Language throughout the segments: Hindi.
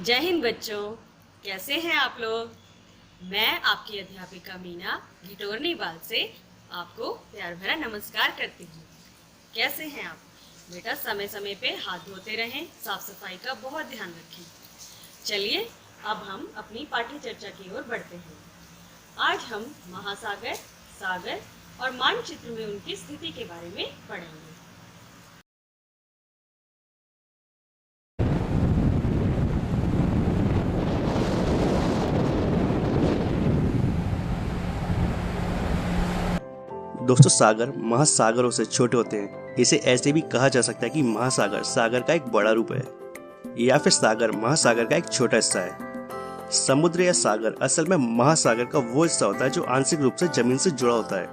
जय हिंद बच्चों, कैसे हैं आप लोग। मैं आपकी अध्यापिका मीना घिटोरनीवाल से आपको प्यार भरा नमस्कार करती हूँ। कैसे हैं आप बेटा। समय समय पे हाथ धोते रहें, साफ सफाई का बहुत ध्यान रखें। चलिए अब हम अपनी पाठ्य चर्चा की ओर बढ़ते हैं। आज हम महासागर, सागर और मानचित्र में उनकी स्थिति के बारे में पढ़ेंगे। दोस्तों, सागर महासागरों से छोटे होते हैं। इसे ऐसे भी कहा जा सकता है कि महासागर सागर का एक बड़ा रूप है या फिर सागर महासागर का एक छोटा हिस्सा है। समुद्र या सागर असल में महासागर का वो हिस्सा होता है जो आंशिक रूप से जमीन से जुड़ा होता है।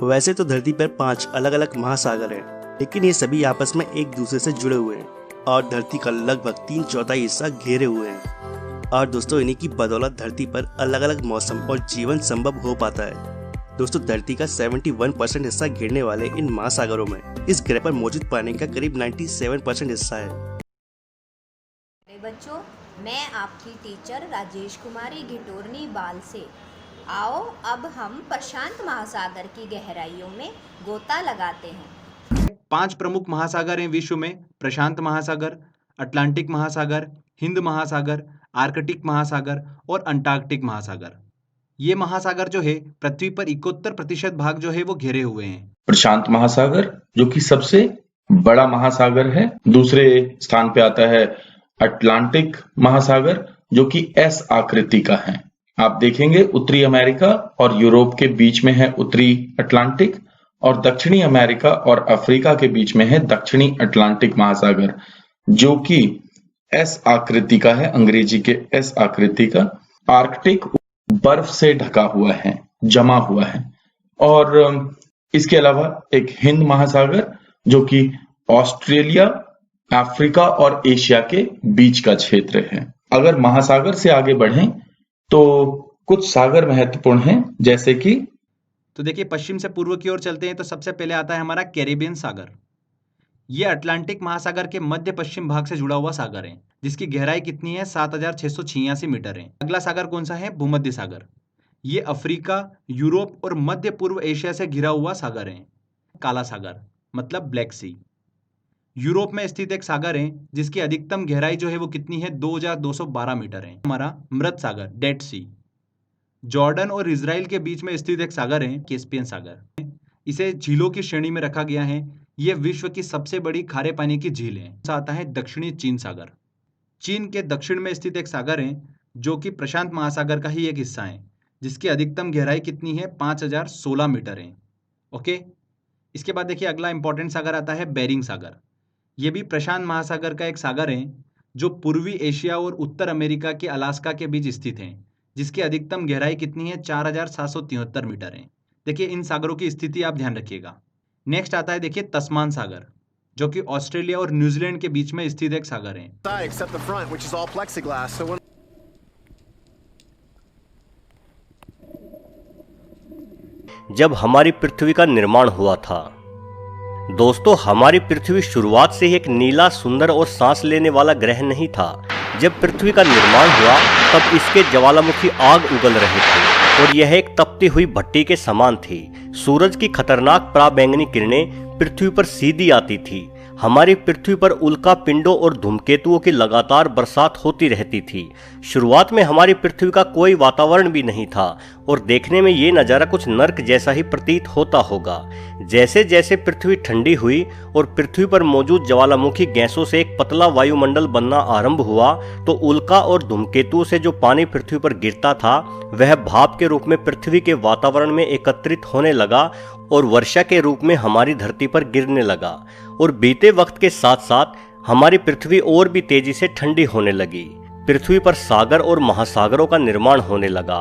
वैसे तो धरती पर 5 अलग अलग महासागर हैं, लेकिन ये सभी आपस में एक दूसरे से जुड़े हुए हैं और धरती का लगभग 3/4 हिस्सा घेरे हुए हैं। और दोस्तों, इन्हीं की बदौलत धरती पर अलग अलग मौसम और जीवन संभव हो पाता है। दोस्तों, धरती का 71% हिस्सा घेरने वाले इन महासागरों में इस ग्रह पर मौजूद पानी का करीब 97% हिस्सा है। बच्चों, मैं आपकी टीचर राजेश कुमारी घिटोरनीवाल से। आओ अब हम प्रशांत महासागर की गहराइयों में गोता लगाते हैं। 5 प्रमुख महासागर हैं विश्व में: प्रशांत महासागर, अटलांटिक महासागर, हिंद महासागर, आर्कटिक महासागर और अंटार्कटिक महासागर। ये महासागर जो है पृथ्वी पर 71% भाग जो है वो घेरे हुए हैं। प्रशांत महासागर जो कि सबसे बड़ा महासागर है। दूसरे स्थान पे आता है अटलांटिक महासागर जो कि एस आकृति का है। आप देखेंगे उत्तरी अमेरिका और यूरोप के बीच में है उत्तरी अटलांटिक, और दक्षिणी अमेरिका और अफ्रीका के बीच में है दक्षिणी अटलांटिक महासागर जो कि एस आकृति का है, अंग्रेजी के एस आकृति का। आर्कटिक बर्फ से ढका हुआ है, जमा हुआ है। और इसके अलावा एक हिंद महासागर जो कि ऑस्ट्रेलिया, अफ्रीका और एशिया के बीच का क्षेत्र है। अगर महासागर से आगे बढ़ें तो कुछ सागर महत्वपूर्ण हैं, जैसे कि तो देखिए, पश्चिम से पूर्व की ओर चलते हैं तो सबसे पहले आता है हमारा कैरिबियन सागर। ये अटलांटिक महासागर के मध्य पश्चिम भाग से जुड़ा हुआ सागर है, जिसकी गहराई कितनी है 7686 मीटर है। अगला सागर कौन सा है? भूमध्य सागर। ये अफ्रीका, यूरोप और मध्य पूर्व एशिया से घिरा हुआ सागर है। काला सागर मतलब ब्लैक सी, यूरोप में स्थित एक सागर है जिसकी अधिकतम गहराई जो है वो कितनी है 2212 मीटर है। हमारा मृत सागर, डेड सी। जॉर्डन और इजराइल के बीच में स्थित एक सागर है कैस्पियन सागर। इसे झीलों की श्रेणी में रखा गया है। यह विश्व की सबसे बड़ी खारे पानी की झील है। आता है दक्षिणी चीन सागर। चीन के दक्षिण में स्थित एक सागर है जो कि प्रशांत महासागर का ही एक हिस्सा है, जिसकी अधिकतम गहराई कितनी है 5016 मीटर है। ओके, इसके बाद देखिए अगला इंपॉर्टेंट सागर आता है बेरिंग सागर। यह भी प्रशांत महासागर का एक सागर है जो पूर्वी एशिया और उत्तर अमेरिका के अलास्का के बीच स्थित है, जिसकी अधिकतम गहराई कितनी है 4773 मीटर है। देखिए, इन सागरों की स्थिति आप ध्यान रखिएगा। नेक्स्ट आता है देखिए तस्मान सागर, जो कि ऑस्ट्रेलिया और न्यूजीलैंड के बीच में स्थित एक सागर है। जब हमारी पृथ्वी का निर्माण हुआ था दोस्तों, हमारी पृथ्वी शुरुआत से ही एक नीला, सुंदर और सांस लेने वाला ग्रह नहीं था। जब पृथ्वी का निर्माण हुआ तब इसके ज्वालामुखी आग उगल रहे थे और यह एक तपती हुई भट्टी के समान थी। सूरज की खतरनाक पराबैंगनी किरणें पृथ्वी पर सीधी आती थी। हमारी पृथ्वी पर उल्का पिंडों और धूमकेतुओं की लगातार बरसात होती रहती थी। शुरुआत में हमारी पृथ्वी का कोई वातावरण भी नहीं था और देखने में ये नज़ारा कुछ नर्क जैसा ही प्रतीत होता होगा। जैसे जैसे पृथ्वी ठंडी हुई और पृथ्वी पर मौजूद ज्वालामुखी गैसों से एक पतला वायुमंडल बनना आरंभ हुआ, तो उल्का और धूमकेतुओं से जो पानी पृथ्वी पर गिरता था वह भाप के रूप में पृथ्वी के वातावरण में एकत्रित होने लगा और वर्षा के रूप में हमारी धरती पर गिरने लगा। और बीते वक्त के साथ साथ हमारी पृथ्वी और भी तेजी से ठंडी होने लगी। पृथ्वी पर सागर और महासागरों का निर्माण होने लगा।